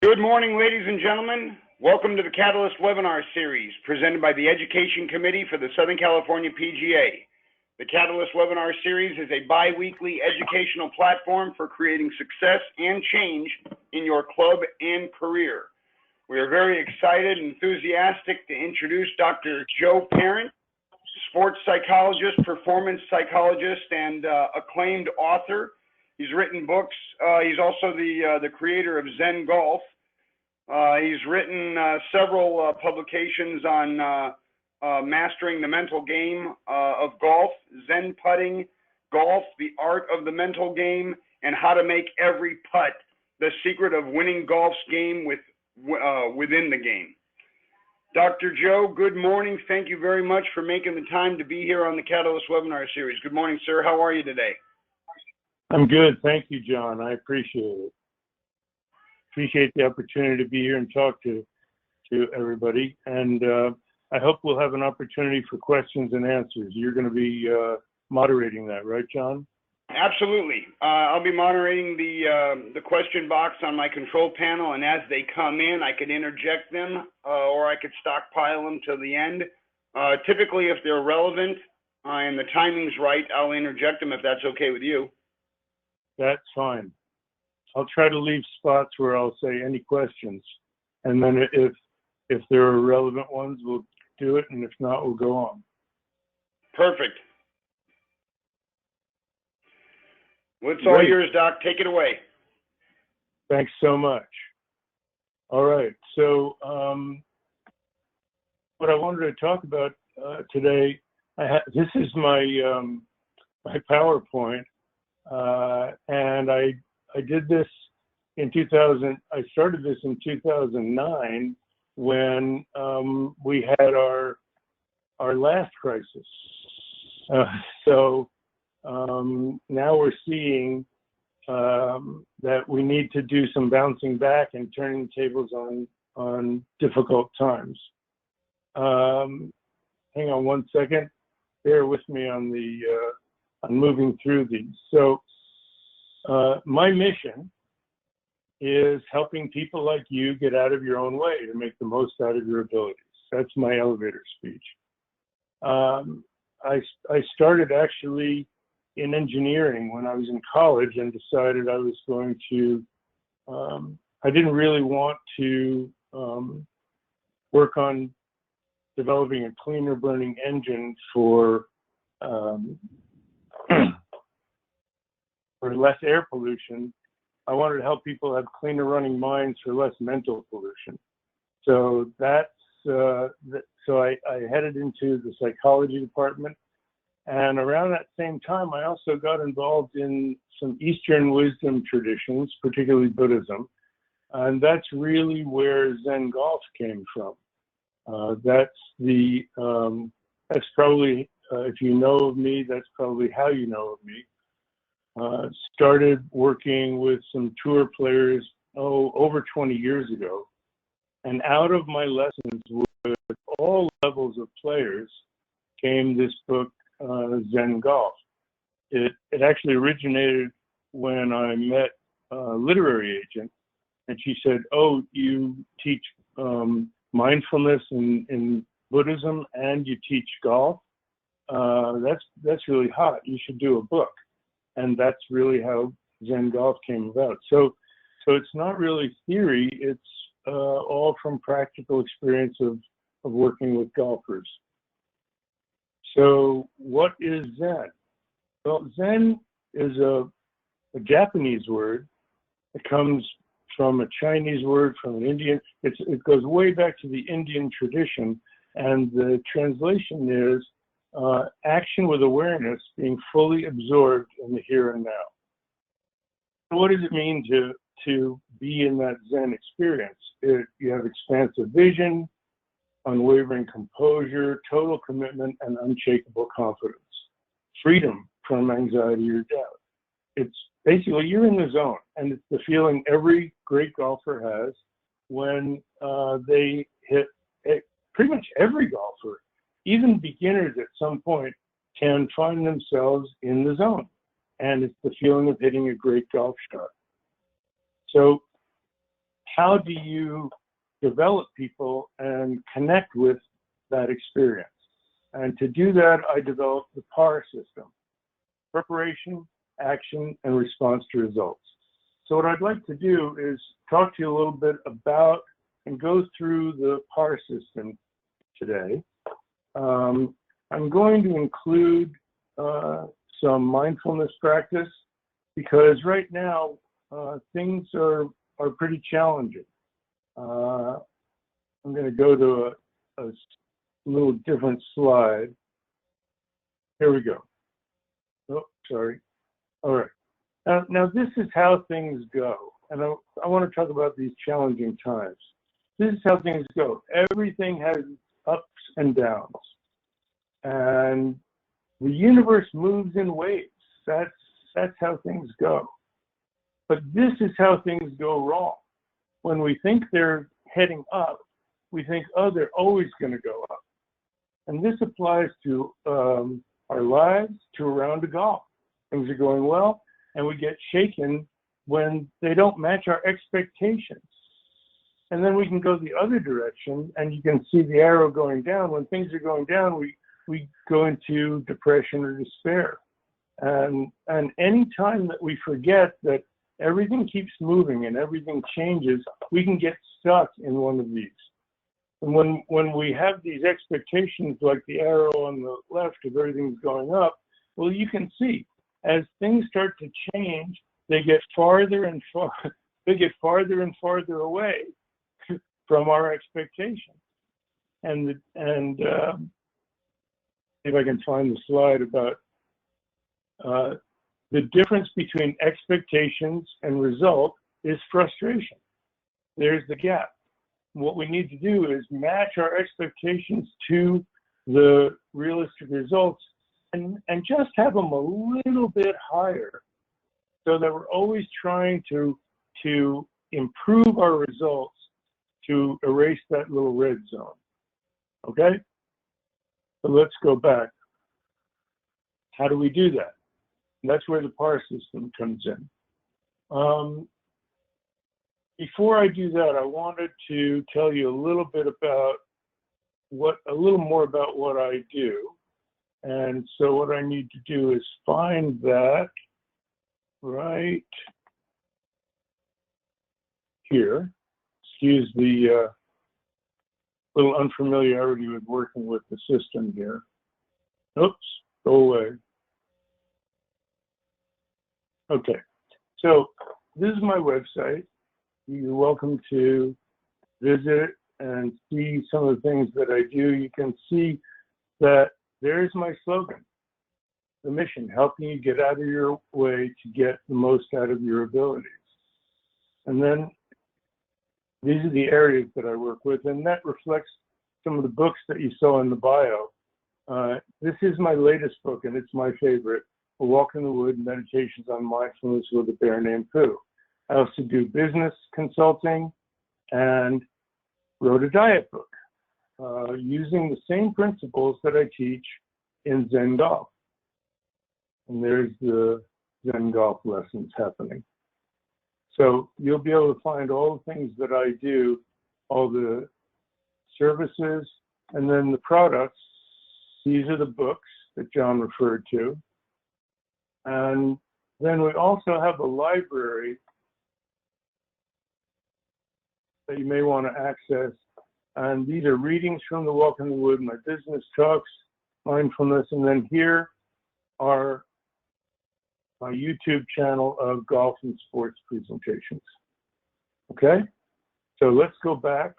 Good morning, ladies and gentlemen. Welcome to the Catalyst webinar series presented by the Education Committee for the Southern California PGA. The Catalyst webinar series is a bi-weekly educational platform for creating success and change in your club and career. We are very excited and enthusiastic to introduce Dr. Joe Parent, sports psychologist, performance psychologist, and acclaimed author. He's written books. He's also the creator of Zen Golf. He's written several publications on mastering the mental game of golf, Zen putting, golf, the art of the mental game, and how to make every putt, the secret of winning golf's game within the game. Dr. Joe, good morning. Thank you very much for making the time to be here on the Catalyst webinar series. Good morning, sir. How are you today? I'm good. Thank you, John. I appreciate it. Appreciate the opportunity to be here and talk to everybody. And I hope we'll have an opportunity for questions and answers. You're going to be moderating that, right, John? Absolutely. I'll be moderating the question box on my control panel, and as they come in, I could interject them or I could stockpile them till the end. Typically, if they're relevant and the timing's right, I'll interject them if that's okay with you. That's fine. I'll try to leave spots where I'll say any questions, and then if there are relevant ones, we'll do it, and if not, we'll go on. Perfect. Well, it's all yours, Doc. Take it away. Thanks so much. All right. So what I wanted to talk about today, this is my my PowerPoint, and I did this in 2000. I started this in 2009 when we had our last crisis. So now we're seeing that we need to do some bouncing back and turning tables on difficult times. Hang on one second. Bear with me on moving through these. So my mission is helping people like you get out of your own way to make the most out of your abilities. That's my elevator speech. I started actually in engineering when I was in college and decided I was going to, I didn't really want to work on developing a cleaner burning engine for less air pollution. I wanted to help people have cleaner running minds for less mental pollution. So so I headed into the psychology department. And around that same time, I also got involved in some Eastern wisdom traditions, particularly Buddhism. And that's really where Zen Golf came from. That's probably, if you know of me, that's probably how you know of me. Started working with some tour players, over 20 years ago. And out of my lessons with all levels of players came this book, Zen Golf. It actually originated when I met a literary agent, and she said, "Oh, you teach mindfulness in Buddhism and you teach golf? That's really hot. You should do a book." And that's really how Zen Golf came about. So it's not really theory, it's all from practical experience of working with golfers. So what is Zen? Well, Zen is a Japanese word. It comes from a Chinese word, from an Indian. It goes way back to the Indian tradition, and the translation is action with awareness, being fully absorbed in the here and now. What does it mean to be in that Zen experience? You have expansive vision, unwavering composure, total commitment, and unshakable confidence. Freedom from anxiety or doubt. It's basically, you're in the zone, and it's the feeling every great golfer has when they hit pretty much every golfer. Even beginners at some point can find themselves in the zone. And it's the feeling of hitting a great golf shot. So how do you develop people and connect with that experience? And to do that, I developed the PAR system: preparation, action, and response to results. So what I'd like to do is talk to you a little bit about and go through the PAR system today. I'm going to include some mindfulness practice, because right now things are pretty challenging. I'm going to go to a little different slide. Here we go. Oh, sorry. All right. Now this is how things go. And I want to talk about these challenging times. This is how things go. Everything has ups and downs. And the universe moves in waves. That's how things go. But this is how things go wrong. When we think they're heading up, we think, oh, they're always going to go up. And this applies to our lives, to a round of golf. Things are going well, and we get shaken when they don't match our expectations. And then we can go the other direction, and you can see the arrow going down. When things are going down, we go into depression or despair. And any time that we forget that everything keeps moving and everything changes, we can get stuck in one of these. And when we have these expectations, like the arrow on the left of everything's going up, well, you can see as things start to change, they get farther and farther away from our expectations. And if I can find the slide about the difference between expectations and result is frustration. There's the gap. What we need to do is match our expectations to the realistic results and just have them a little bit higher, so that we're always trying to improve our results to erase that little red zone. Okay? So let's go back. How do we do that? And that's where the PAR system comes in. Before I do that, I wanted to tell you a little bit about a little more about what I do. And so what I need to do is find that right here. Excuse the little unfamiliarity with working with the system here. Oops, go away. Okay, so this is my website. You're welcome to visit and see some of the things that I do. You can see that there's my slogan, the mission, helping you get out of your way to get the most out of your abilities. And then these are the areas that I work with, and that reflects some of the books that you saw in the bio. This is my latest book, and it's my favorite, A Walk in the Wood, Meditations on Mindfulness with a Bear Named Pooh. I also do business consulting and wrote a diet book using the same principles that I teach in Zen Golf. And there's the Zen Golf lessons happening. So you'll be able to find all the things that I do, all the services, and then the products. These are the books that John referred to. And then we also have a library that you may want to access. And these are readings from the Walk in the Wood, my business talks, mindfulness, and then here are my YouTube channel of golf and sports presentations. Okay, so let's go back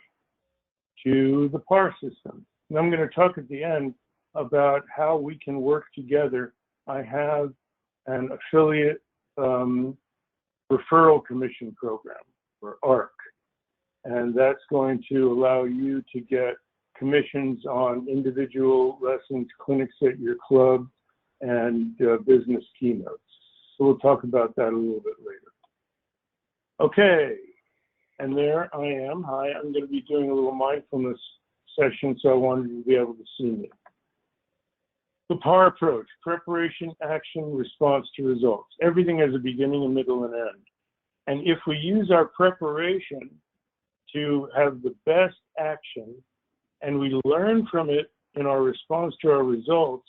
to the PAR system. And I'm going to talk at the end about how we can work together. I have an affiliate referral commission program, or ARC, and that's going to allow you to get commissions on individual lessons, clinics at your club, and business keynotes. So we'll talk about that a little bit later. Okay, and there I am. Hi, I'm going to be doing a little mindfulness session, so I wanted you to be able to see me. The PAR approach: preparation, action, response to results. Everything has a beginning, a middle, and end. And if we use our preparation to have the best action, and we learn from it in our response to our results,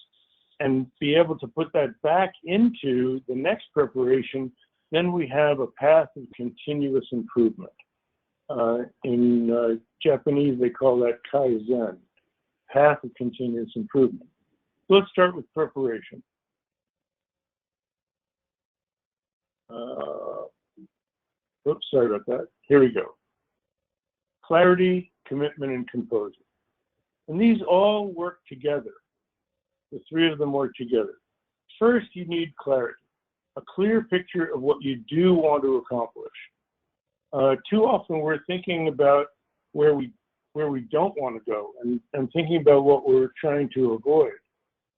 and be able to put that back into the next preparation, then we have a path of continuous improvement. In Japanese, they call that Kaizen, path of continuous improvement. So let's start with preparation. Oops, sorry about that. Here we go. Clarity, commitment, and composure. And these all work together. The three of them work together. First, you need clarity, a clear picture of what you do want to accomplish. Too often we're thinking about where we don't want to go and thinking about what we're trying to avoid.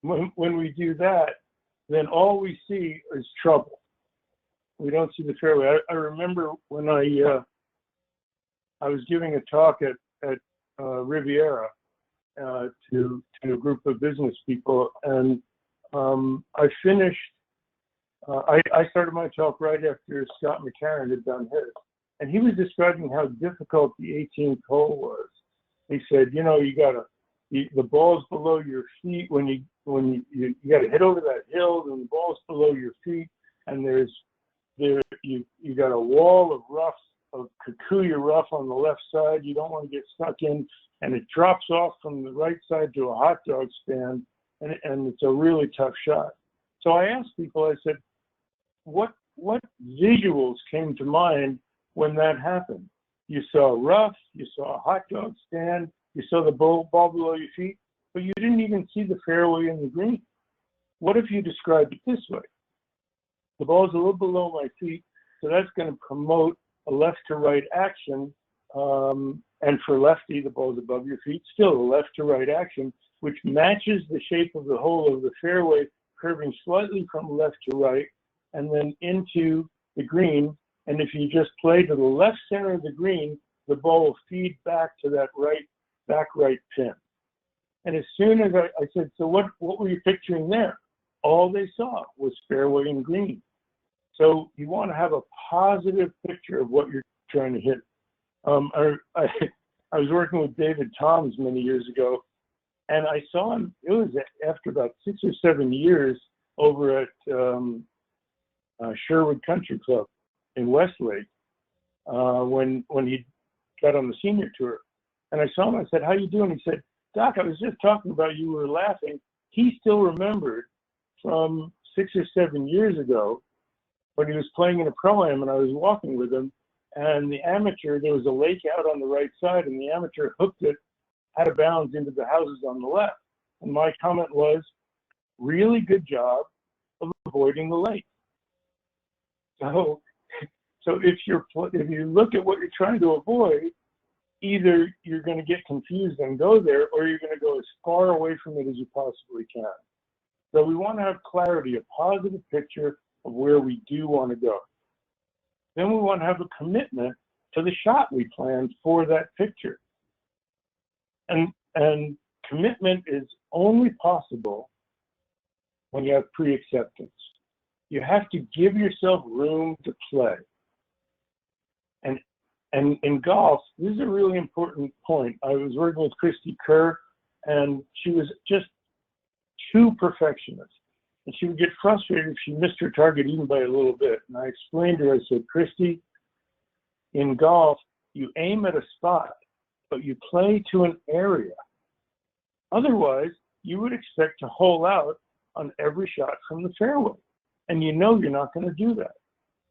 When we do that, then all we see is trouble. We don't see the fairway. I remember when I was giving a talk at Riviera to a group of business people, and I finished. I started my talk right after Scott McCarran had done his, and he was describing how difficult the 18th hole was. He said, you know, the ball's below your feet when you got to hit over that hill, and the ball's below your feet, and you got a wall of rough, of Kikuyu rough on the left side. You don't want to get stuck in, and it drops off from the right side to a hot dog stand, and it's a really tough shot. So I asked people, I said, what visuals came to mind when that happened? You saw rough, you saw a hot dog stand, you saw the ball below your feet, but you didn't even see the fairway and the green. What if you described it this way? The ball's a little below my feet, so that's going to promote a left to right action. And for lefty, the ball's above your feet, still a left to right action, which matches the shape of the hole of the fairway, curving slightly from left to right, and then into the green. And if you just play to the left center of the green, the ball will feed back to that back right pin. And as soon as I said, so what were you picturing there? All they saw was fairway and green. So you want to have a positive picture of what you're trying to hit. I was working with David Toms many years ago, and I saw him, it was after about 6 or 7 years over at Sherwood Country Club in Westlake, when he got on the senior tour. And I saw him, I said, how you doing? He said, Doc, I was just talking about you, were laughing. He still remembered from 6 or 7 years ago when he was playing in a pro-am, and I was walking with him, and the amateur, there was a lake out on the right side, and the amateur hooked it out of bounds into the houses on the left. And my comment was, really good job of avoiding the lake. So if you look at what you're trying to avoid, either you're going to get confused and go there, or you're going to go as far away from it as you possibly can. So we want to have clarity, a positive picture of where we do want to go. Then we want to have a commitment to the shot we planned for that picture. And commitment is only possible when you have pre-acceptance. You have to give yourself room to play. And in golf, this is a really important point. I was working with Christy Kerr, and she was just too perfectionist. And she would get frustrated if she missed her target even by a little bit. And I explained to her, I said, Christy, in golf, you aim at a spot, but you play to an area. Otherwise, you would expect to hole out on every shot from the fairway. And you know you're not going to do that.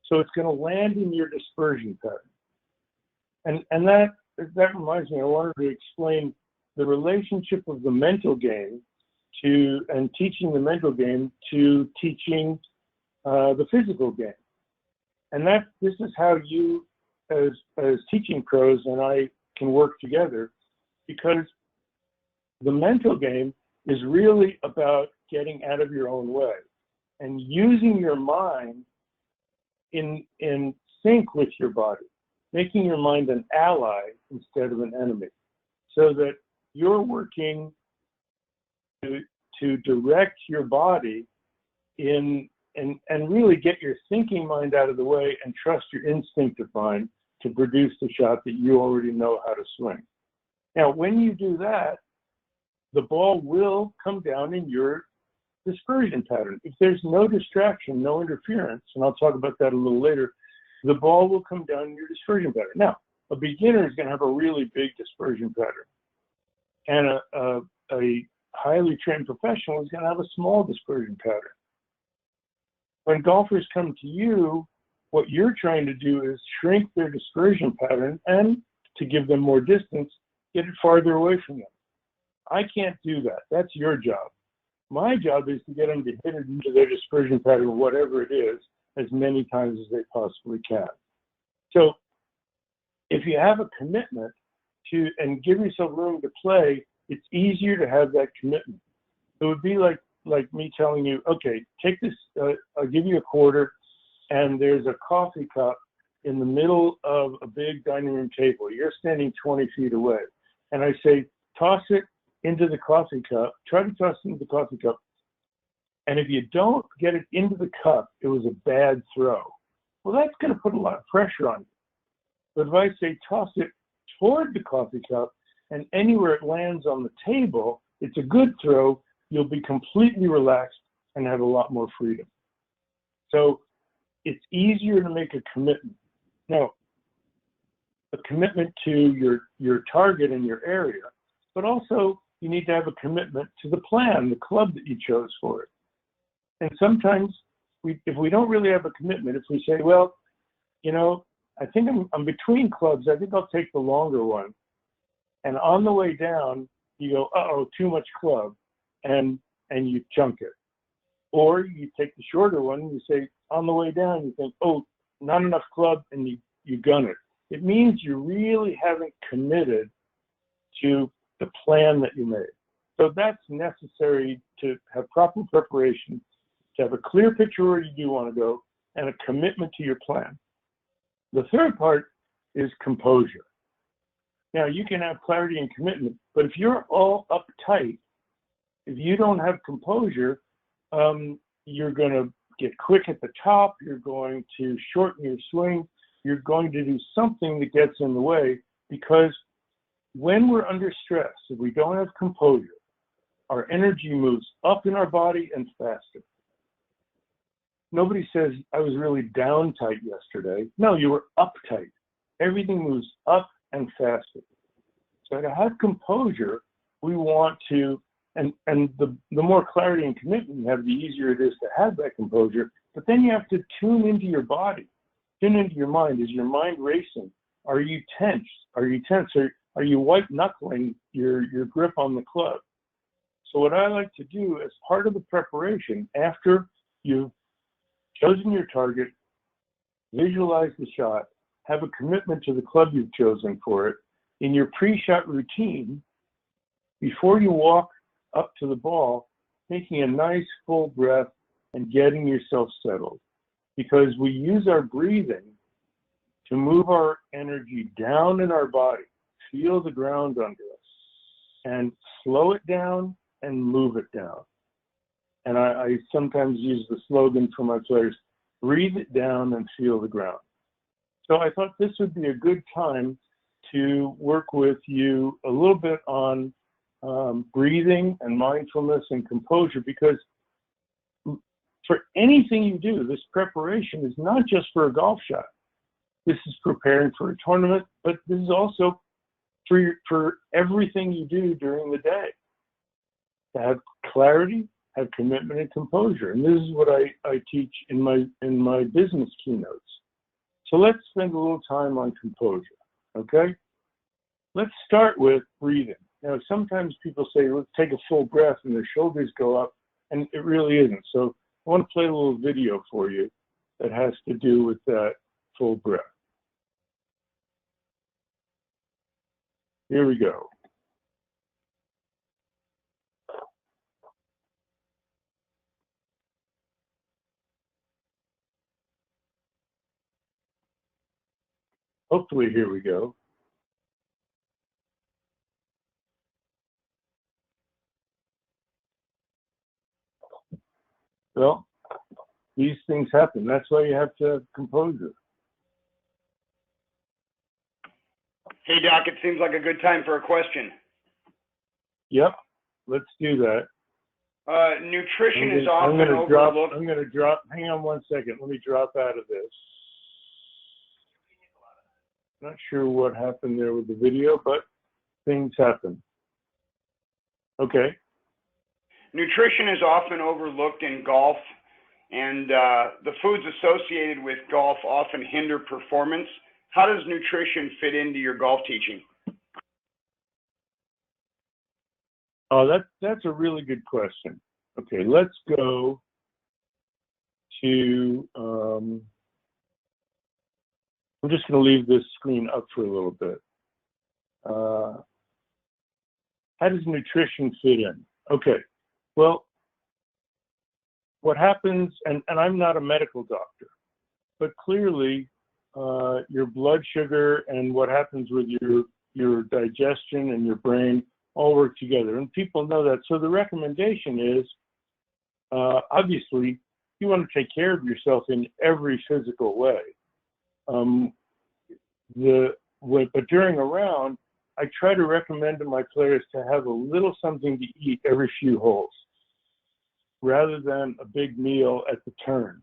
So it's going to land in your dispersion pattern. And that reminds me, I wanted to explain the relationship of the mental game and teaching the mental game to teaching the physical game. And this is how you, as teaching pros, and I can work together, because the mental game is really about getting out of your own way and using your mind in sync with your body, making your mind an ally instead of an enemy, so that you're working to direct your body and really get your thinking mind out of the way and trust your instinctive mind, to produce the shot that you already know how to swing. Now, when you do that, the ball will come down in your dispersion pattern. If there's no distraction, no interference, and I'll talk about that a little later, the ball will come down in your dispersion pattern. Now, a beginner is going to have a really big dispersion pattern, and a highly trained professional is going to have a small dispersion pattern. When golfers come to you, what you're trying to do is shrink their dispersion pattern and, to give them more distance, get it farther away from them. I can't do that. That's your job. My job is to get them to hit it into their dispersion pattern, whatever it is, as many times as they possibly can. So if you have a commitment to, and give yourself room to play, it's easier to have that commitment. It would be like me telling you, okay, take this, I'll give you a quarter, and there's a coffee cup in the middle of a big dining room table. You're standing 20 feet away. And I say, toss it into the coffee cup, try to toss it into the coffee cup. And if you don't get it into the cup, it was a bad throw. Well, that's going to put a lot of pressure on you. But if I say toss it toward the coffee cup, and anywhere it lands on the table, it's a good throw, you'll be completely relaxed and have a lot more freedom. So it's easier to make a commitment. Now, a commitment to your target and your area, but also you need to have a commitment to the plan, the club that you chose for it. And sometimes, if we don't really have a commitment, if we say, well, you know, I think I'm between clubs, I think I'll take the longer one. And on the way down, you go, uh-oh, too much club, and you chunk it. Or you take the shorter one, and you say, on the way down, you think, oh, not enough club, and you gun it. It means you really haven't committed to the plan that you made. So that's necessary to have proper preparation, to have a clear picture where you do want to go, and a commitment to your plan. The third part is composure. Now, you can have clarity and commitment, but if you're all uptight, if you don't have composure, you're going to get quick at the top, you're going to shorten your swing, you're going to do something that gets in the way, because when we're under stress, if we don't have composure, our energy moves up in our body and faster. Nobody says, I was really down tight yesterday. No, you were uptight. Everything moves up and faster. So to have composure, we want to, and the more clarity and commitment you have, the easier it is to have that composure. But then you have to tune into your body, tune into your mind. Is your mind racing? Are you tense? Are you tense? Are you white knuckling your grip on the club? So what I like to do as part of the preparation, after you've chosen your target, visualize the shot, have a commitment to the club you've chosen for it, in your pre-shot routine, before you walk up to the ball, taking a nice full breath and getting yourself settled. Because we use our breathing to move our energy down in our body, feel the ground under us, and slow it down and move it down. And I sometimes use the slogan for my players, breathe it down and feel the ground. So I thought this would be a good time to work with you a little bit on breathing and mindfulness and composure, because for anything you do, this preparation is not just for a golf shot. This is preparing for a tournament, but this is also for everything you do during the day. To have clarity, have commitment, and composure. And this is what I teach in my business keynotes. So let's spend a little time on composure, okay? Let's start with breathing. Now, sometimes people say, let's take a full breath, and their shoulders go up, and it really isn't. So I want to play a little video for you that has to do with that full breath. Here we go. Hopefully, here we go. Well, these things happen. That's why you have to have composure. Hey, Doc, it seems like a good time for a question. Yep, let's do that. Nutrition is often overlooked. I'm going to drop, hang on one second. Let me drop out of this. Not sure what happened there with the video, but things happen. Okay. Nutrition is often overlooked in golf, and the foods associated with golf often hinder performance. How does nutrition fit into your golf teaching? Oh, that's a really good question. Okay, let's go to, I'm just going to leave this screen up for a little bit. How does nutrition fit in? Okay, well, what happens, and I'm not a medical doctor, but clearly your blood sugar and what happens with your digestion and your brain all work together, and people know that. So the recommendation is, obviously, you want to take care of yourself in every physical way. But during a round, I try to recommend to my players to have a little something to eat every few holes, rather than a big meal at the turn.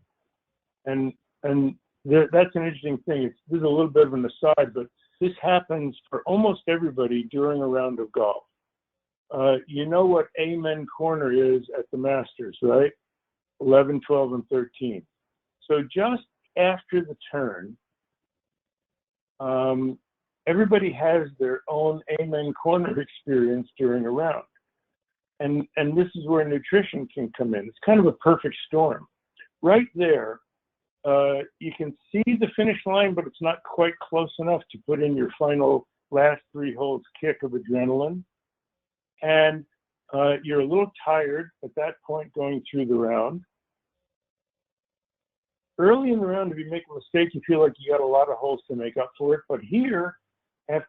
And that's an interesting thing. This is a little bit of an aside, but this happens for almost everybody during a round of golf. You know what Amen Corner is at the Masters, right? 11, 12, and 13. So just after the turn, everybody has their own Amen Corner experience during a round. And this is where nutrition can come in. It's kind of a perfect storm. Right there, you can see the finish line, but it's not quite close enough to put in your final last 3 holes kick of adrenaline. And you're a little tired at that point going through the round. Early in the round, if you make a mistake, you feel like you got a lot of holes to make up for it. But here, at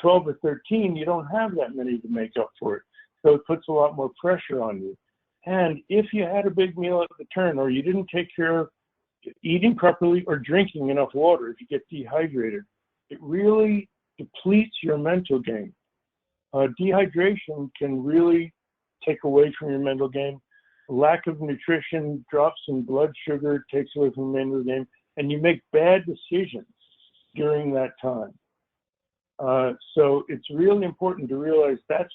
12 or 13, you don't have that many to make up for it. So it puts a lot more pressure on you. And if you had a big meal at the turn, or you didn't take care of eating properly or drinking enough water, if you get dehydrated, it really depletes your mental game. Dehydration can really take away from your mental game. Lack of nutrition drops in blood sugar, takes away from the mental game, and you make bad decisions during that time. So it's really important to realize that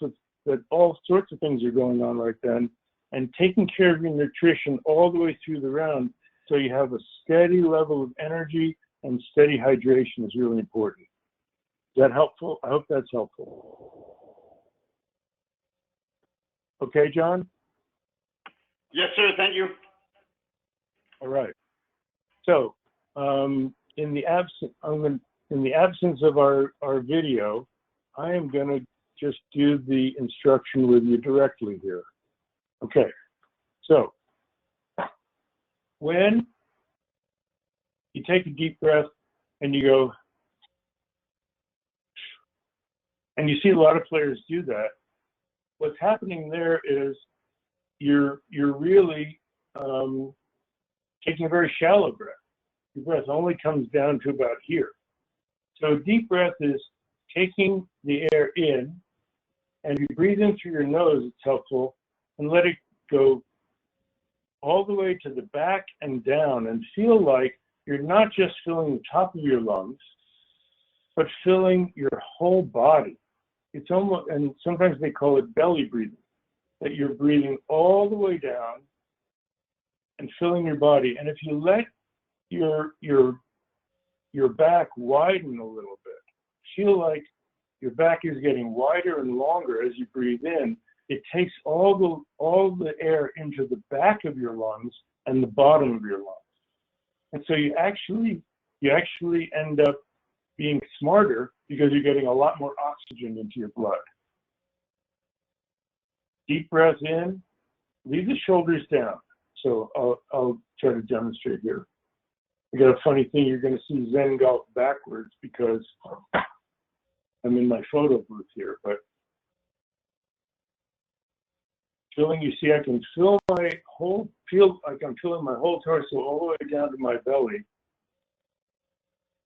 all sorts of things are going on right then, and taking care of your nutrition all the way through the round so you have a steady level of energy and steady hydration is really important. Is that helpful? I hope that's helpful. Okay, John? Yes, sir. Thank you. All right. So, in the absence of our video, I am going to just do the instruction with you directly here. Okay. So, when you take a deep breath and you go, and you see a lot of players do that, what's happening there is you're really taking a very shallow breath. Your breath only comes down to about here. So deep breath is taking the air in, and you breathe in through your nose, it's helpful, and let it go all the way to the back and down, and feel like you're not just filling the top of your lungs, but filling your whole body. It's almost, and sometimes they call it belly breathing, that you're breathing all the way down and filling your body. And if you let your back widen a little bit, feel like your back is getting wider and longer as you breathe in, it takes all the air into the back of your lungs and the bottom of your lungs. And so you actually end up being smarter because you're getting a lot more oxygen into your blood. Deep breath in, leave the shoulders down. So I'll try to demonstrate here. I got a funny thing, you're going to see Zen golf backwards because I'm in my photo booth here, but you see I can feel like I'm filling my whole torso all the way down to my belly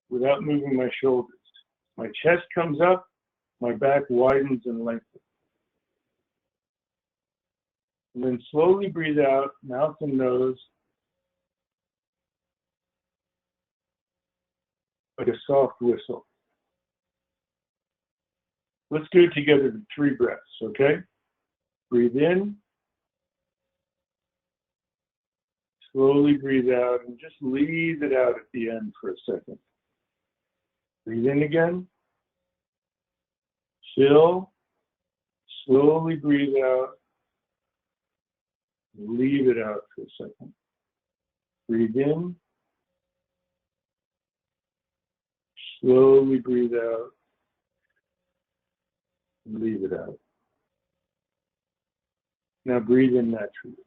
without moving my shoulders. My chest comes up, my back widens and lengthens. And then slowly breathe out, mouth and nose, like a soft whistle. Let's do it together for 3 breaths, okay? Breathe in. Slowly breathe out and just leave it out at the end for a second. Breathe in again. Chill. Slowly breathe out. Leave it out for a second. Breathe in. Slowly breathe out. And leave it out. Now breathe in naturally.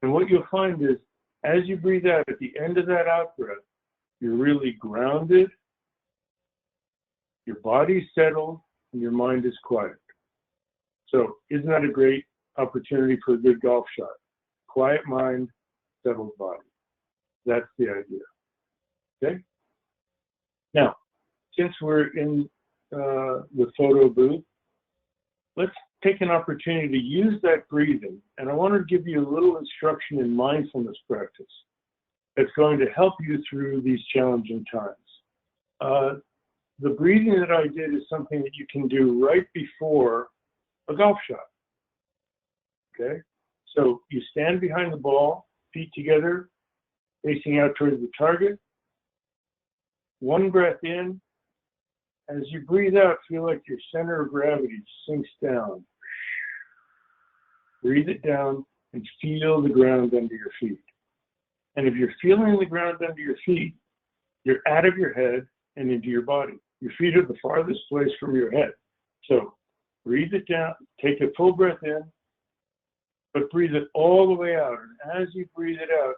And what you'll find is, as you breathe out at the end of that out breath, you're really grounded, your body's settled, and your mind is quiet. So isn't that a great opportunity for a good golf shot? Quiet mind, settled body. That's the idea. Okay? Now, since we're in the photo booth, let's take an opportunity to use that breathing. And I want to give you a little instruction in mindfulness practice that's going to help you through these challenging times. The breathing that I did is something that you can do right before a golf shot. Okay? So you stand behind the ball, feet together, facing out towards the target. 1 breath in. As you breathe out, feel like your center of gravity sinks down. Breathe it down and feel the ground under your feet. And if you're feeling the ground under your feet, you're out of your head and into your body. Your feet are the farthest place from your head. So breathe it down, take a full breath in, but breathe it all the way out. And as you breathe it out,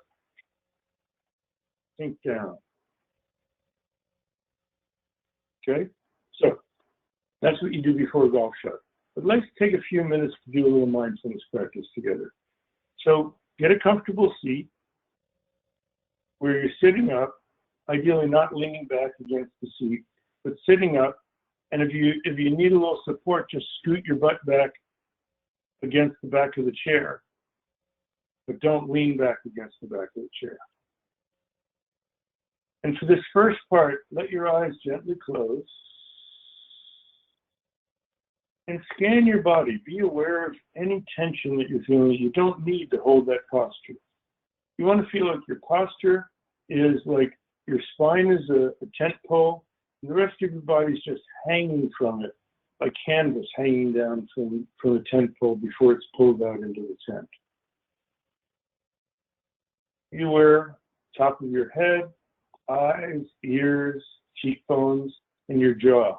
sink down. Okay? So that's what you do before a golf shot. But let's take a few minutes to do a little mindfulness practice together. So get a comfortable seat where you're sitting up, ideally not leaning back against the seat, but sitting up. And if you need a little support, just scoot your butt back against the back of the chair, but don't lean back against the back of the chair. And for this first part, let your eyes gently close and scan your body. Be aware of any tension that you're feeling. You don't need to hold that posture. You want to feel like your posture is like your spine is a tent pole, and the rest of your body is just hanging from it, like canvas hanging down from the tent pole before it's pulled out into the tent. Be aware, top of your head, eyes, ears, cheekbones, and your jaw.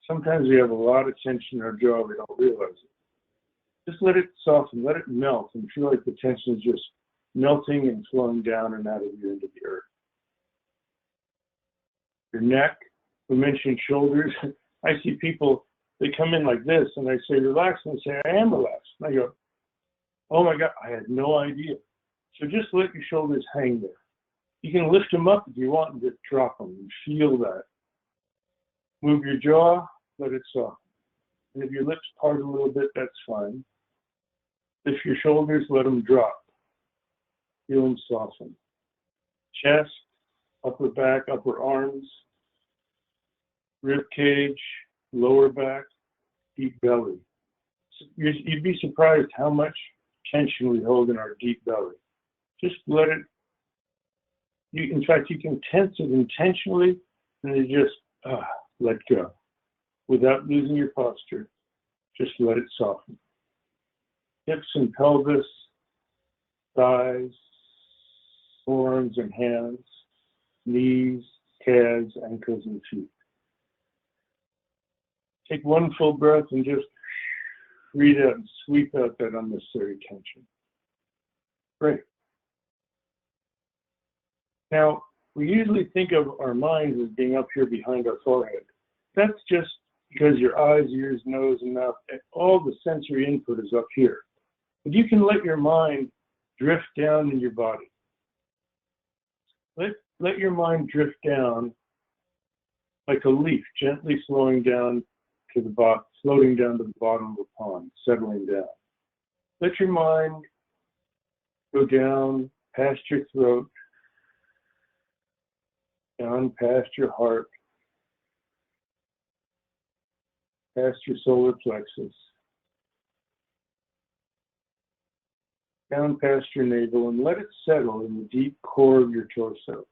Sometimes we have a lot of tension in our jaw, we don't realize it. Just let it soften, let it melt, and feel like the tension is just melting and flowing down and out of you into the earth. Your neck, we mentioned shoulders. I see people, they come in like this, and I say, relax, and they say, I am relaxed. And I go, oh my God, I had no idea. So just let your shoulders hang there. You can lift them up if you want and just drop them and feel that. Move your jaw, let it soften. And if your lips part a little bit, that's fine. Lift your shoulders, let them drop. Feel them soften. Chest, upper back, upper arms, rib cage, lower back, deep belly. You'd be surprised how much tension we hold in our deep belly. Just let it. In fact, you can tense it intentionally, and then just let go. Without losing your posture, just let it soften. Hips and pelvis, thighs, forearms and hands, knees, calves, ankles, and feet. Take 1 full breath and just breathe out and sweep out that unnecessary tension. Great. Now, we usually think of our minds as being up here behind our forehead. That's just because your eyes, ears, nose, and mouth, all the sensory input is up here. But you can let your mind drift down in your body. Let your mind drift down like a leaf gently flowing down to the bottom, floating down to the bottom of the pond, settling down. Let your mind go down past your throat, down past your heart, past your solar plexus, down past your navel, and let it settle in the deep core of your torso,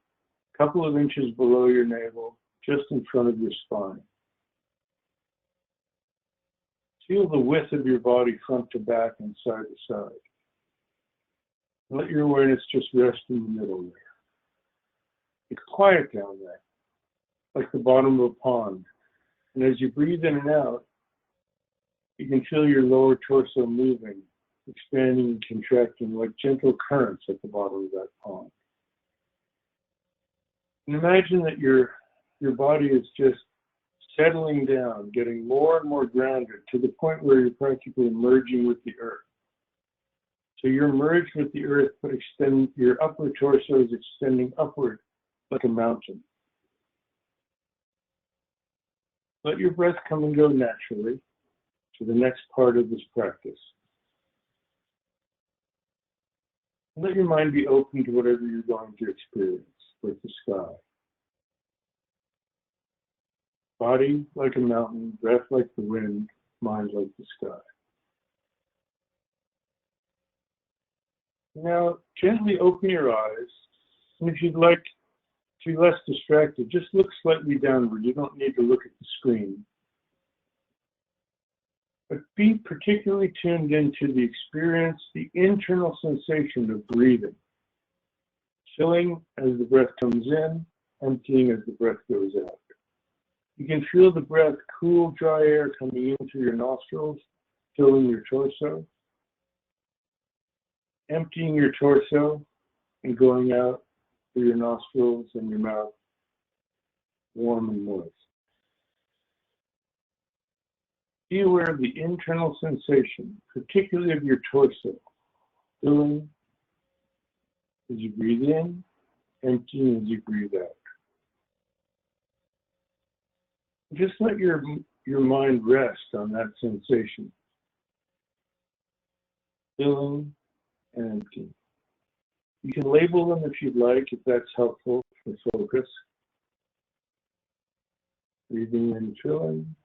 a couple of inches below your navel, just in front of your spine. Feel the width of your body front to back and side to side. Let your awareness just rest in the middle there. It's quiet down there, like the bottom of a pond. And as you breathe in and out, you can feel your lower torso moving, expanding and contracting like gentle currents at the bottom of that pond. And imagine that your body is just settling down, getting more and more grounded to the point where you're practically merging with the earth. So you're merged with the earth, but your upper torso is extending upward like a mountain. Let your breath come and go naturally to the next part of this practice. Let your mind be open to whatever you're going to experience, like the sky. Body like a mountain, breath like the wind, mind like the sky. Now, gently open your eyes, and if you'd like to be less distracted, just look slightly downward. You don't need to look at the screen. But be particularly tuned into the experience, the internal sensation of breathing. Filling as the breath comes in, emptying as the breath goes out. You can feel the breath, cool, dry air coming in through your nostrils, filling your torso, emptying your torso and going out through your nostrils and your mouth, warm and moist. Be aware of the internal sensation, particularly of your torso, filling as you breathe in, emptying as you breathe out. Just let your mind rest on that sensation, filling and emptying. You can label them if you'd like, if that's helpful for focus. Breathing in, filling,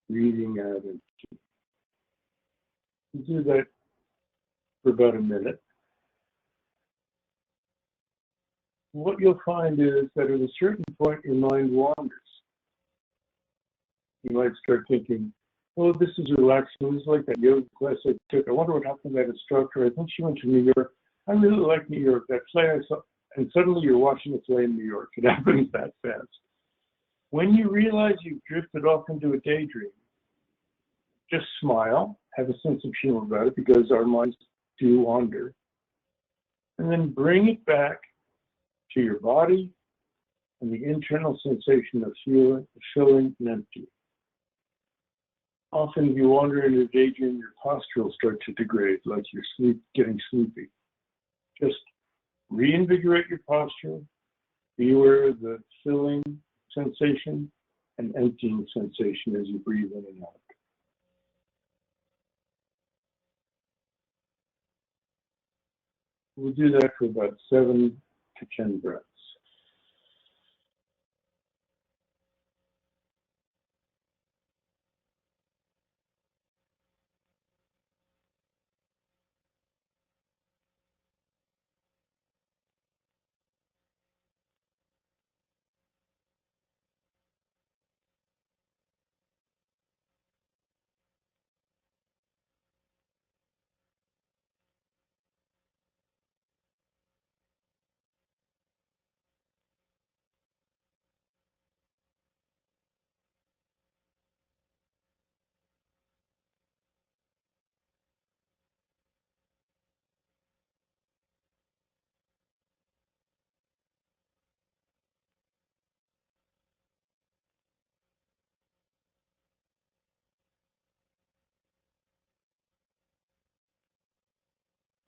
breathing out, emptying. You do that for about a minute. What you'll find is that at a certain point, your mind wanders. You might start thinking, oh, this is relaxing. This is like that yoga class I took. I wonder what happened to that instructor. I think she went to New York. I really like New York. That play I saw. And suddenly you're watching a play in New York. It happens that fast. When you realize you've drifted off into a daydream, just smile, have a sense of humor about it because our minds do wander. And then bring it back to your body and the internal sensation of filling and emptying. Often if you wander into a daydream, your posture will start to degrade, like you're getting sleepy. Just reinvigorate your posture, be aware of the filling sensation and emptying sensation as you breathe in and out. We'll do that for about 7 to 10 breaths.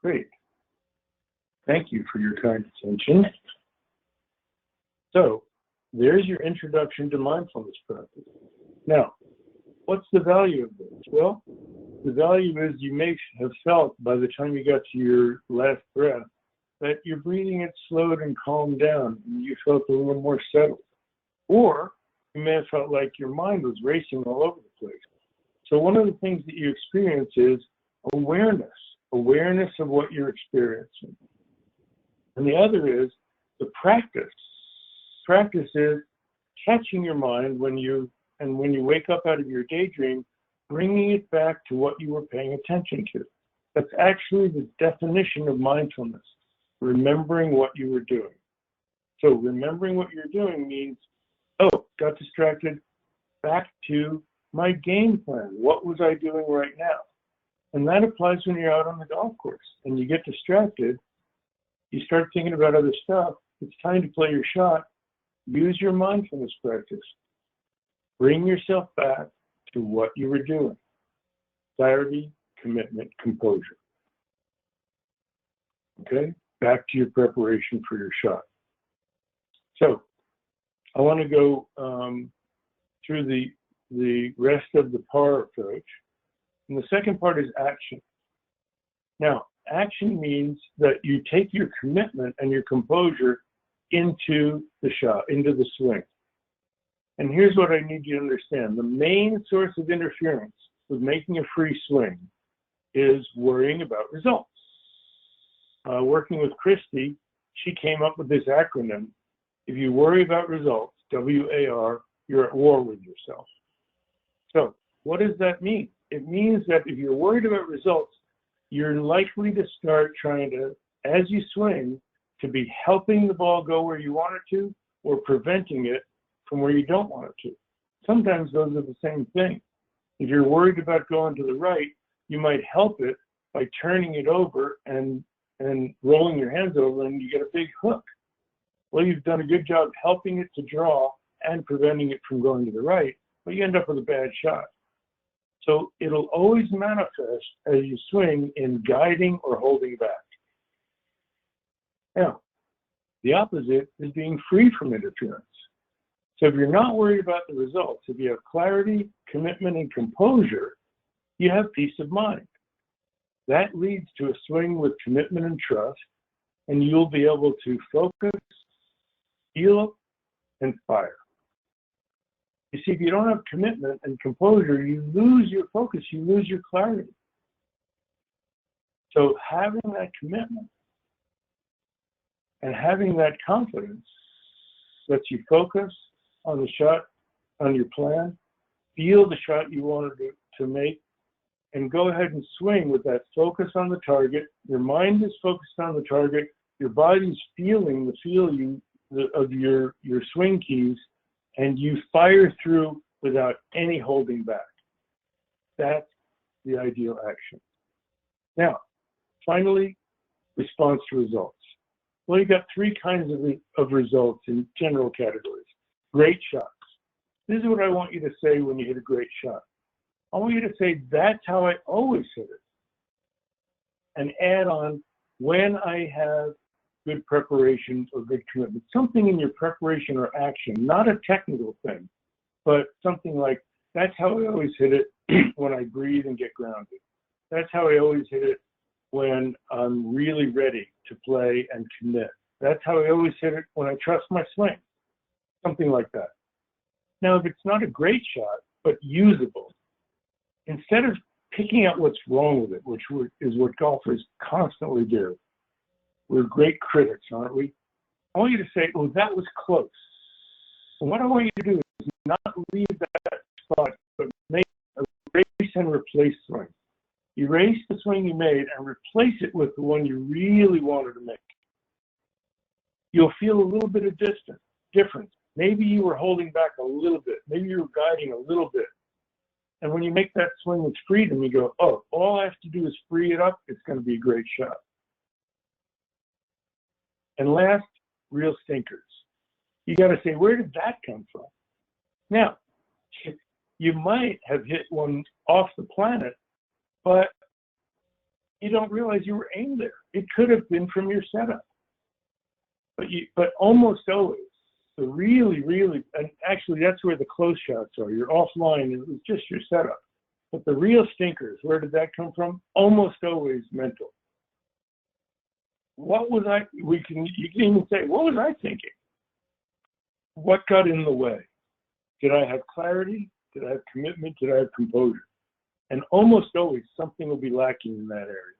Great. Thank you for your kind attention. So, there's your introduction to mindfulness practice. Now, what's the value of this? Well, the value is you may have felt by the time you got to your last breath that your breathing had slowed and calmed down, and you felt a little more settled. Or you may have felt like your mind was racing all over the place. So one of the things that you experience is awareness of what you're experiencing. And the other is the practice. Practice is catching your mind when you wake up out of your daydream, bringing it back to what you were paying attention to. That's actually the definition of mindfulness, remembering what you were doing. So remembering what you're doing means, oh, got distracted, back to my game plan. What was I doing right now? And that applies when you're out on the golf course and you get distracted, you start thinking about other stuff, it's time to play your shot, use your mindfulness practice. Bring yourself back to what you were doing. Clarity, commitment, composure. Okay? Back to your preparation for your shot. So, I want to go through the rest of the PAR approach. And the second part is action. Now, action means that you take your commitment and your composure into the shot, into the swing. And here's what I need you to understand. The main source of interference with making a free swing is worrying about results. Working with Christy, she came up with this acronym. If you worry about results, WAR, you're at war with yourself. So what does that mean? It means that if you're worried about results, you're likely to start trying to, as you swing, to be helping the ball go where you want it to or preventing it from where you don't want it to. Sometimes those are the same thing. If you're worried about going to the right, you might help it by turning it over and rolling your hands over, and you get a big hook. Well, you've done a good job helping it to draw and preventing it from going to the right, but you end up with a bad shot. So it'll always manifest as you swing in guiding or holding back. Now, the opposite is being free from interference. So if you're not worried about the results, if you have clarity, commitment, and composure, you have peace of mind. That leads to a swing with commitment and trust, and you'll be able to focus, feel, and fire. You see, if you don't have commitment and composure, you lose your focus, you lose your clarity. So having that commitment and having that confidence lets you focus on the shot, on your plan, feel the shot you wanted to make, and go ahead and swing with that focus on the target. Your mind is focused on the target. Your body's feeling the feel of your swing keys, and you fire through without any holding back. That's the ideal action. Now, finally, response to results. Well, you've got three kinds of results in general categories. Great shots. This is what I want you to say when you hit a great shot. I want you to say, that's how I always hit it. And add on, when I have good preparation or good commitment. Something in your preparation or action, not a technical thing, but something like, that's how I always hit it when I breathe and get grounded. That's how I always hit it when I'm really ready to play and commit. That's how I always hit it when I trust my swing. Something like that. Now, if it's not a great shot, but usable, instead of picking out what's wrong with it, which is what golfers constantly do, we're great critics, aren't we? I want you to say, oh, that was close. And what I want you to do is not leave that spot, but make a erase and replace swing. Erase the swing you made and replace it with the one you really wanted to make. You'll feel a little bit of difference. Maybe you were holding back a little bit. Maybe you were guiding a little bit. And when you make that swing with freedom, you go, oh, all I have to do is free it up. It's going to be a great shot. And last, real stinkers. You got to say, where did that come from? Now, you might have hit one off the planet, but you don't realize you were aimed there. It could have been from your setup. But almost always, the really, and actually that's where the close shots are. You're offline, it was just your setup. But the real stinkers, where did that come from? Almost always mental. You can even say, what was I thinking? What got in the way? Did I have clarity? Did I have commitment? Did I have composure? And almost always something will be lacking in that area.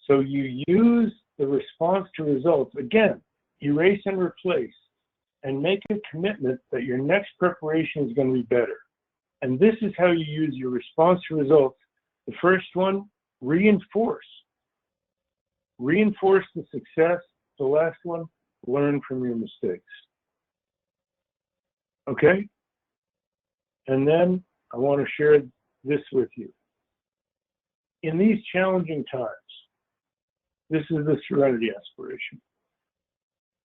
So you use the response to results, again, erase and replace, and make a commitment that your next preparation is going to be better. And this is how you use your response to results. The first one, reinforce. Reinforce the success. The last one, learn from your mistakes. Okay? And then I want to share this with you. In these challenging times, this is the serenity aspiration.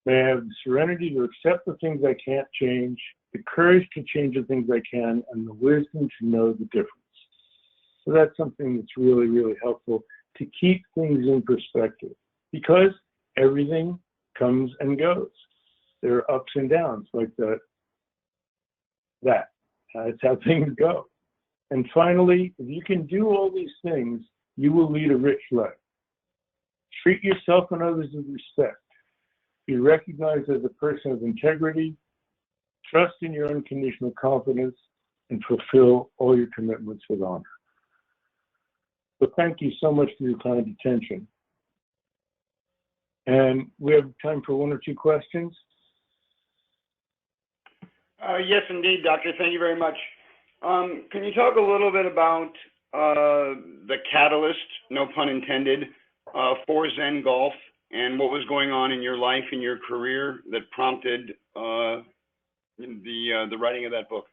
May I have the serenity to accept the things I can't change, the courage to change the things I can, and the wisdom to know the difference. So that's something that's really, really helpful to keep things in perspective, because everything comes and goes. There are ups and downs like that. That's how things go. And finally, if you can do all these things, you will lead a rich life. Treat yourself and others with respect. Be recognized as a person of integrity. Trust in your unconditional confidence, and fulfill all your commitments with honor. So thank you so much for your kind attention. And we have time for one or two questions. Yes, indeed, Doctor. Thank you very much. Can you talk a little bit about the catalyst, no pun intended, for Zen Golf, and what was going on in your life and your career that prompted the writing of that book?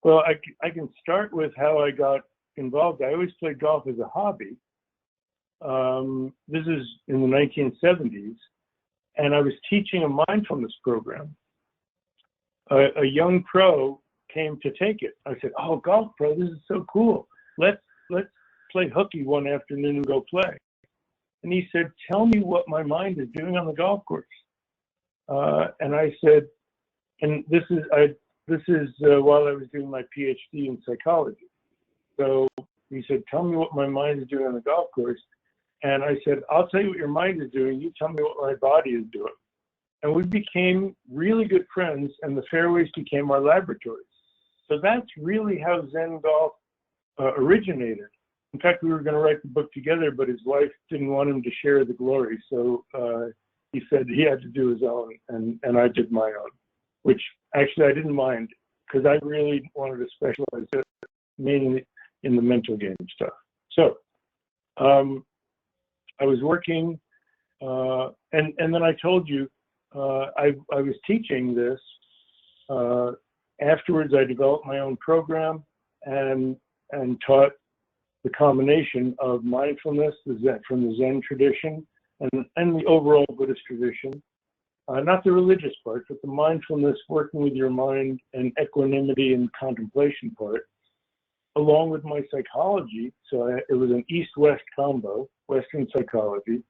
Well, I can start with how I got involved. I always played golf as a hobby. This is in the 1970s, and I was teaching a mindfulness program. A young pro came to take it. I said, "Oh, golf pro, this is so cool. Let's play hooky one afternoon and go play." And he said, "Tell me what my mind is doing on the golf course." And I said, and this is while I was doing my PhD in psychology. So he said, "Tell me what my mind is doing on the golf course." And I said, "I'll tell you what your mind is doing. You tell me what my body is doing." And we became really good friends, and the fairways became our laboratories. So that's really how Zen Golf originated. In fact, we were going to write the book together, but his wife didn't want him to share the glory. So he said he had to do his own, and I did my own, which actually I didn't mind, because I really wanted to specialize mainly in the mental game stuff. So I was working, and then I told you, I was teaching this. Afterwards, I developed my own program and taught the combination of mindfulness from the Zen tradition and the overall Buddhist tradition. Not the religious part, but the mindfulness, working with your mind, and equanimity and contemplation part, along with my psychology. So it was an East-West combo, Western psychology,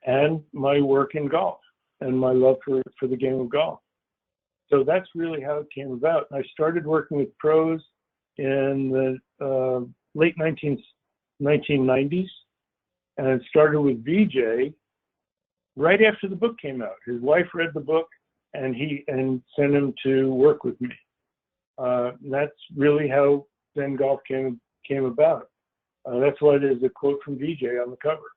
and my work in golf and my love for the game of golf. So that's really how it came about. I started working with pros in the late 1990s, and it started with VJ right after the book came out. His wife read the book, and sent him to work with me. That's really how Zen Golf came about. That's why there's a quote from VJ on the cover.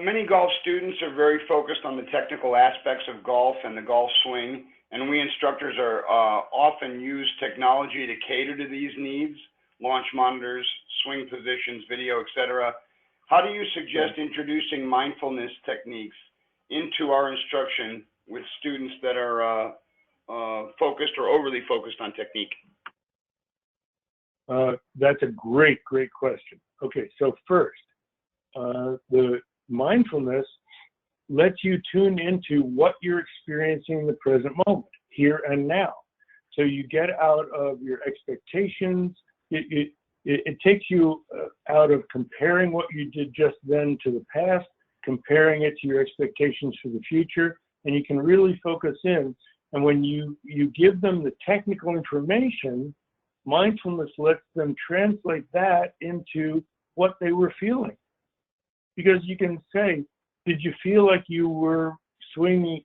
Many golf students are very focused on the technical aspects of golf and the golf swing, and we instructors are often use technology to cater to these needs, launch monitors, swing positions, video, etc. How do you suggest introducing mindfulness techniques into our instruction with students that are focused or overly focused on technique? That's a great question. Okay, so first, the mindfulness lets you tune into what you're experiencing in the present moment, here and now. So you get out of your expectations. it takes you out of comparing what you did just then to the past, comparing it to your expectations for the future, and you can really focus in. And when you give them the technical information, mindfulness lets them translate that into what they were feeling. Because you can say, did you feel like you were swinging,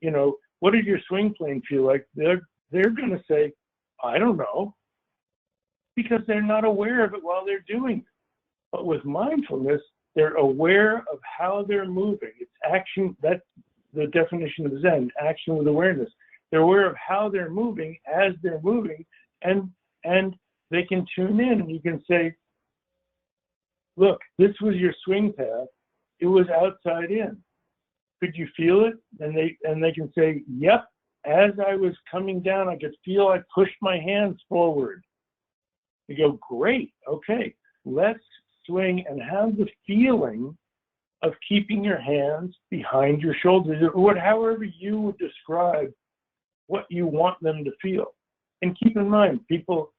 what did your swing plane feel like? They're going to say, I don't know, because they're not aware of it while they're doing it. But with mindfulness, they're aware of how they're moving. It's action, that's the definition of Zen, action with awareness. They're aware of how they're moving as they're moving, and they can tune in and you can say, look, this was your swing path. It was outside in. Could you feel it? And they can say, yep, as I was coming down, I could feel I pushed my hands forward. You go, great, okay, let's swing and have the feeling of keeping your hands behind your shoulders, or however you would describe what you want them to feel. And keep in mind, people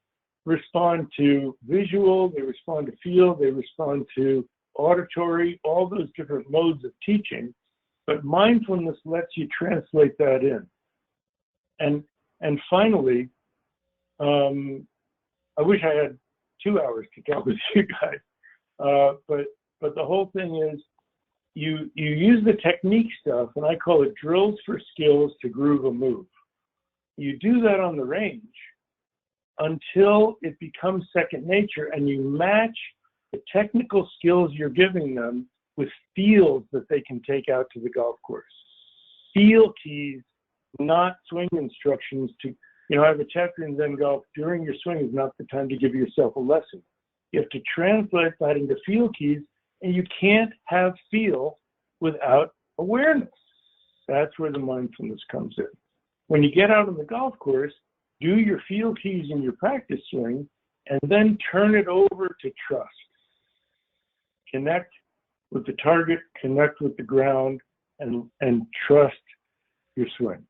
respond to visual, they respond to feel, they respond to auditory, all those different modes of teaching, but mindfulness lets you translate that in. And finally, I wish I had 2 hours to talk with you guys, but the whole thing is you use the technique stuff, and I call it drills for skills to groove a move. You do that on the range until it becomes second nature, and you match the technical skills you're giving them with feels that they can take out to the golf course. Feel keys, not swing instructions. I have a chapter in Zen Golf. During your swing is not the time to give yourself a lesson. You have to translate that into feel keys, and you can't have feel without awareness. That's where the mindfulness comes in. When you get out on the golf course, do your feel keys in your practice swing, and then turn it over to trust. Connect with the target, connect with the ground, and trust your swing.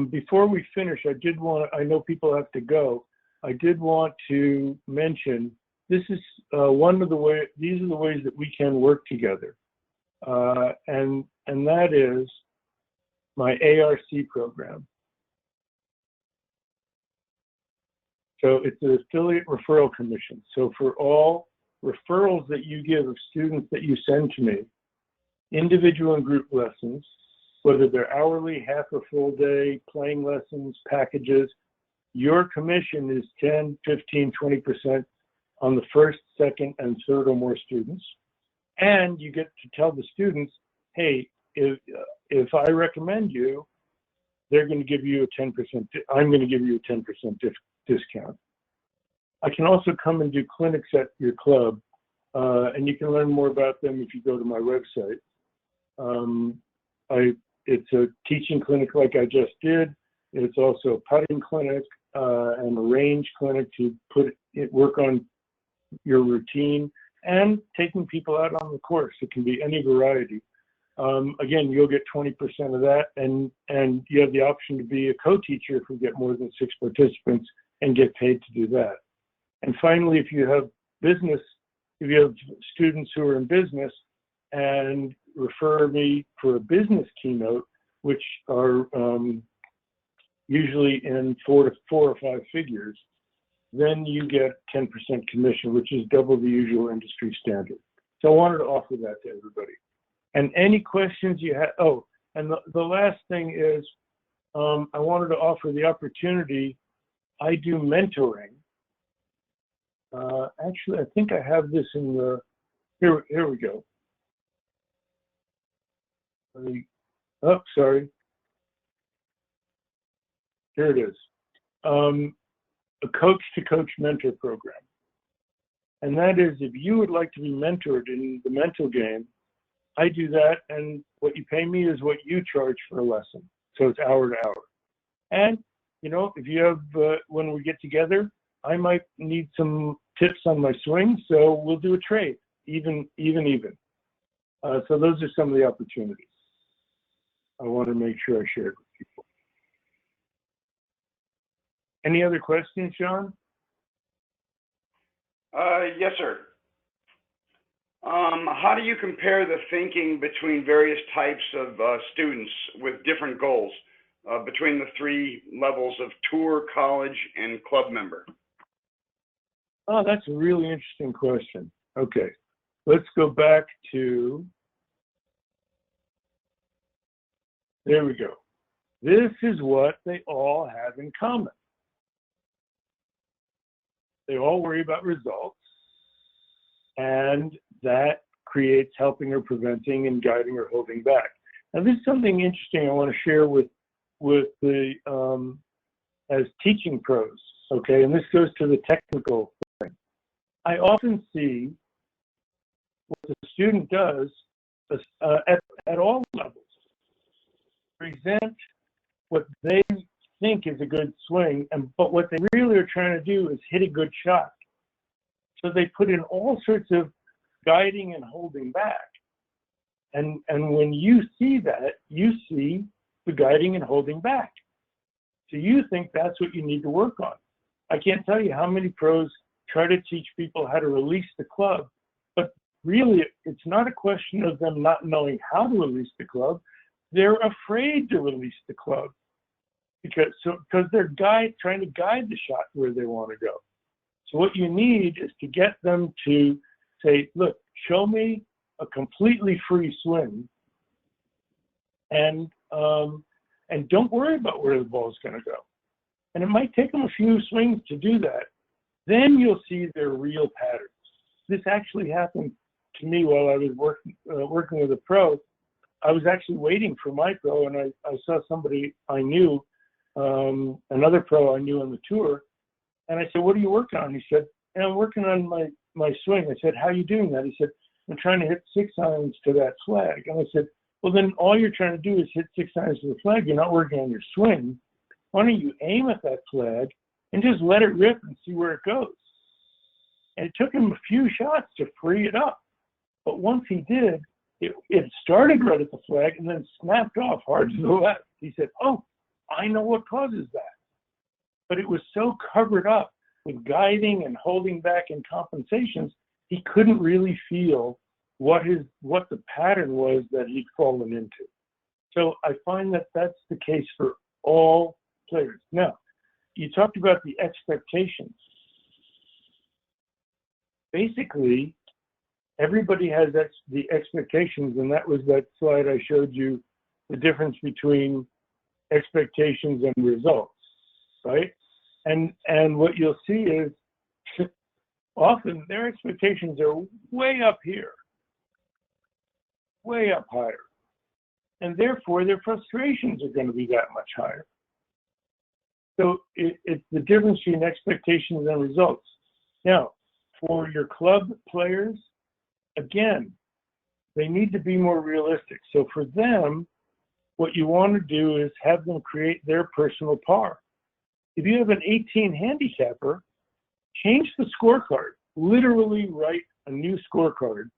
Before we finish, I know people have to go. I did want to mention, this is these are the ways that we can work together. And that is my ARC program. So it's an affiliate referral commission. So for all referrals that you give of students that you send to me, individual and group lessons, whether they're hourly, half or full day, playing lessons, packages, your commission is 10, 15, 20% on the first, second, and third or more students. And you get to tell the students, hey, if I recommend you, they're going to give you a 10%, I'm going to give you a 10% discount. I can also come and do clinics at your club, and you can learn more about them if you go to my website. It's a teaching clinic like I just did. It's also a putting clinic and a range clinic to work on your routine, and taking people out on the course. It can be any variety. Again, you'll get 20% of that, and you have the option to be a co-teacher if we get more than 6 participants and get paid to do that. And finally, if you have students who are in business and refer me for a business keynote, which are usually in 4 or 5 figures, then you get 10% commission, which is double the usual industry standard. So I wanted to offer that to everybody. And any questions you have, and the last thing is, I wanted to offer the opportunity. I do mentoring. Actually, I think I have this in the, here we go. Sorry. Here it is. A coach-to-coach mentor program. And that is, if you would like to be mentored in the mental game, I do that, and what you pay me is what you charge for a lesson. So it's hour to hour. And, if you have, when we get together, I might need some tips on my swing, so we'll do a trade, even. So those are some of the opportunities I want to make sure I shared with people. Any other questions, John? Yes, sir. How do you compare the thinking between various types of students with different goals between the three levels of tour, college, and club member? Oh, that's a really interesting question. Okay, let's go back to, there we go. This is what they all have in common. They all worry about results, and that creates helping or preventing and guiding or holding back. Now, this is something interesting I want to share with the as teaching pros. Okay, and this goes to the technical thing. I often see what the student does at all levels present what they think is a good swing, but what they really are trying to do is hit a good shot. So they put in all sorts of guiding and holding back. And when you see that, you see the guiding and holding back. So you think that's what you need to work on. I can't tell you how many pros try to teach people how to release the club, but really it's not a question of them not knowing how to release the club. They're afraid to release the club because they're trying to guide the shot where they want to go. So what you need is to get them to say, look, show me a completely free swing, and don't worry about where the ball is going to go. And it might take them a few swings to do that. Then you'll see their real patterns. This actually happened to me while I was working with a pro. I was actually waiting for my pro, and I saw somebody I knew, another pro I knew on the tour, and I said, what are you working on? He said, I'm working on my swing. I said, how are you doing that? He said, I'm trying to hit 6 irons to that flag. And I said, well, then all you're trying to do is hit 6 irons to the flag. You're not working on your swing. Why don't you aim at that flag and just let it rip and see where it goes? And it took him a few shots to free it up. But once he did, it started right at the flag and then snapped off hard to the left. He said, oh, I know what causes that. But it was so covered up with guiding and holding back and compensations, he couldn't really feel what the pattern was that he'd fallen into. So I find that that's the case for all players. Now, you talked about the expectations. Basically, everybody has the expectations, and that was that slide I showed you, the difference between expectations and results, right? And what you'll see is often their expectations are way up here, way up higher. And therefore, their frustrations are going to be that much higher. So it's the difference between expectations and results. Now, for your club players, again, they need to be more realistic. So for them, what you want to do is have them create their personal par. If you have an 18 handicapper, change the scorecard. Literally write a new scorecard,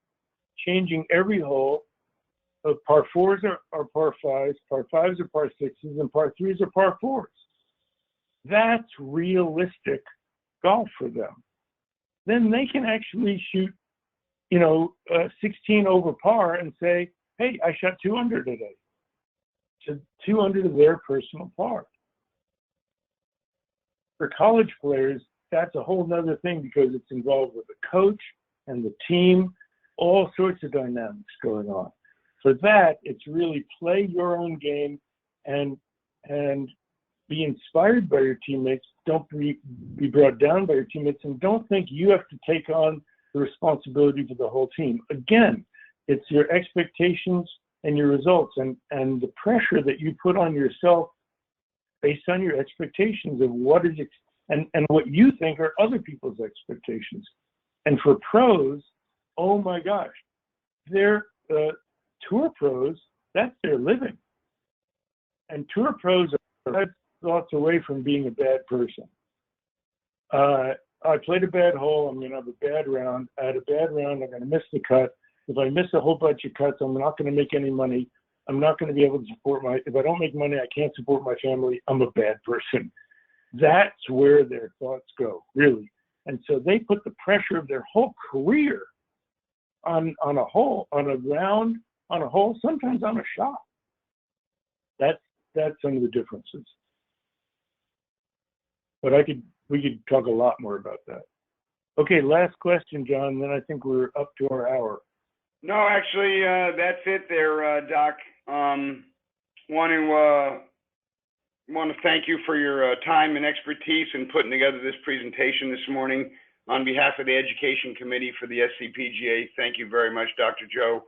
changing every hole of par 4s or par 5s, par 5s or par 6s, and par 3s or par 4s. That's realistic golf for them. Then they can actually shoot, 16 over par and say, hey, I shot 2 under today. So 2 under to their personal par. For college players, that's a whole nother thing because it's involved with the coach and the team, all sorts of dynamics going on. For that, it's really play your own game and be inspired by your teammates. Don't be brought down by your teammates, and don't think you have to take on the responsibility for the whole team. Again, it's your expectations and your results and the pressure that you put on yourself based on your expectations of what is and what you think are other people's expectations. And for pros, oh my gosh, they're tour pros, that's their living. And tour pros are 5 thoughts away from being a bad person. I played a bad hole, I'm going to have a bad round. I had a bad round, I'm going to miss the cut. If I miss a whole bunch of cuts, I'm not going to make any money. I'm not going to be able to if I don't make money, I can't support my family. I'm a bad person. That's where their thoughts go, really. And so they put the pressure of their whole career on a hole, on a round, on a hole, sometimes on a shot. That's some of the differences. But we could talk a lot more about that. Okay, last question, John, then I think we're up to our hour. No, actually, that's it there, Doc. Want to thank you for your time and expertise in putting together this presentation this morning. On behalf of the Education Committee for the SCPGA, thank you very much, Dr. Joe.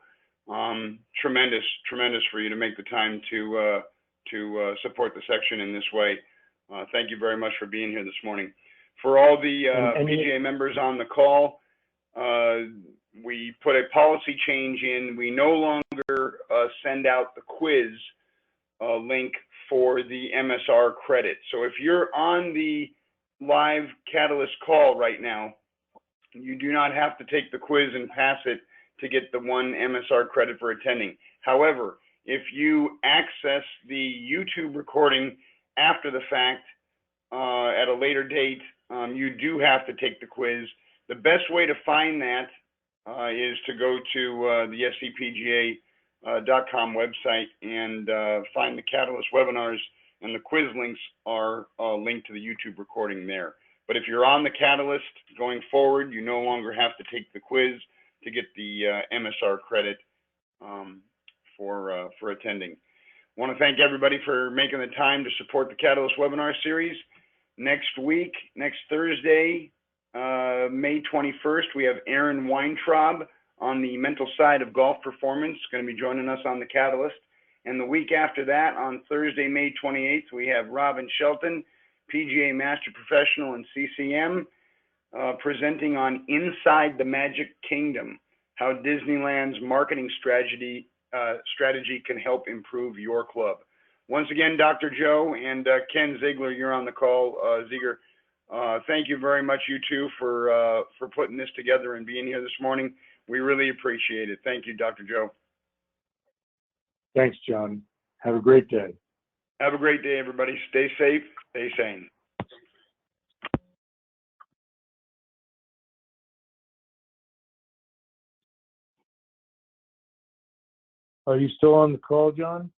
Tremendous for you to make the time to support the section in this way. Thank you very much for being here this morning. For all the PGA members on the call, we put a policy change in. We no longer send out the quiz link for the MSR credit. So if you're on the live Catalyst call right now, you do not have to take the quiz and pass it to get the 1 MSR credit for attending. However, if you access the YouTube recording after the fact at a later date, you do have to take the quiz. The best way to find that is to go to the SCPGA.com website and find the Catalyst webinars, and the quiz links are linked to the YouTube recording there. But if you're on the Catalyst going forward, you no longer have to take the quiz to get the MSR credit for attending. I want to thank everybody for making the time to support the Catalyst webinar series. Next week, next Thursday, May 21st, we have Aaron Weintraub on the mental side of golf performance, going to be joining us on the Catalyst. And the week after that, on Thursday, May 28th, we have Robin Shelton, PGA Master Professional and CCM, presenting on Inside the Magic Kingdom, how Disneyland's marketing strategy can help improve your club. Once again, Dr. Joe and Ken Ziegler, you're on the call. Ziegler, thank you very much, you two, for putting this together and being here this morning. We really appreciate it. Thank you, Dr. Joe. Thanks, John. Have a great day. Have a great day, everybody. Stay safe, stay sane. Are you still on the call, John?